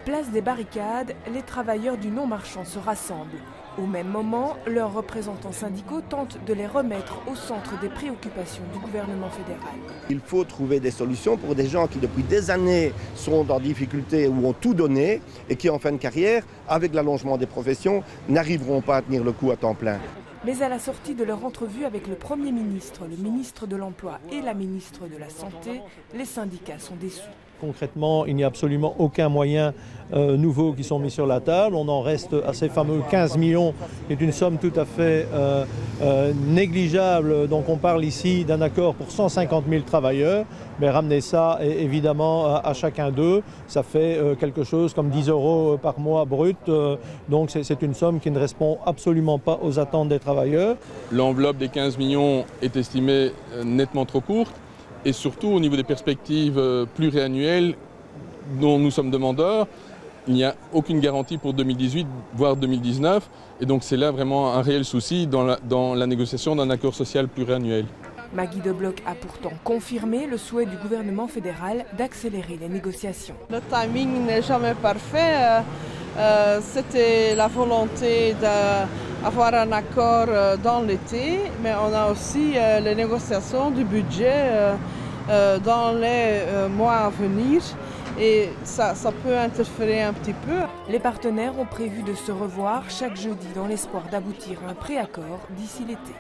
Place des barricades, les travailleurs du non-marchand se rassemblent. Au même moment, leurs représentants syndicaux tentent de les remettre au centre des préoccupations du gouvernement fédéral. Il faut trouver des solutions pour des gens qui depuis des années sont en difficulté ou ont tout donné et qui en fin de carrière, avec l'allongement des professions, n'arriveront pas à tenir le coup à temps plein. Mais à la sortie de leur entrevue avec le Premier ministre, le ministre de l'Emploi et la ministre de la Santé, les syndicats sont déçus. Concrètement, il n'y a absolument aucun moyen nouveau qui sont mis sur la table. On en reste à ces fameux 15 millions, qui est une somme tout à fait négligeable. Donc on parle ici d'un accord pour 150 000 travailleurs. Mais ramener ça évidemment à chacun d'eux, ça fait quelque chose comme 10 € par mois brut. Donc c'est une somme qui ne répond absolument pas aux attentes des travailleurs. L'enveloppe des 15 millions est estimée nettement trop courte. Et surtout au niveau des perspectives pluriannuelles dont nous sommes demandeurs, il n'y a aucune garantie pour 2018, voire 2019. Et donc c'est là vraiment un réel souci dans la négociation d'un accord social pluriannuel. Maggie De Blok a pourtant confirmé le souhait du gouvernement fédéral d'accélérer les négociations. Le timing n'est jamais parfait. C'était la volonté d'avoir un accord dans l'été, mais on a aussi les négociations du budget dans les mois à venir et ça peut interférer un petit peu. Les partenaires ont prévu de se revoir chaque jeudi dans l'espoir d'aboutir à un préaccord d'ici l'été.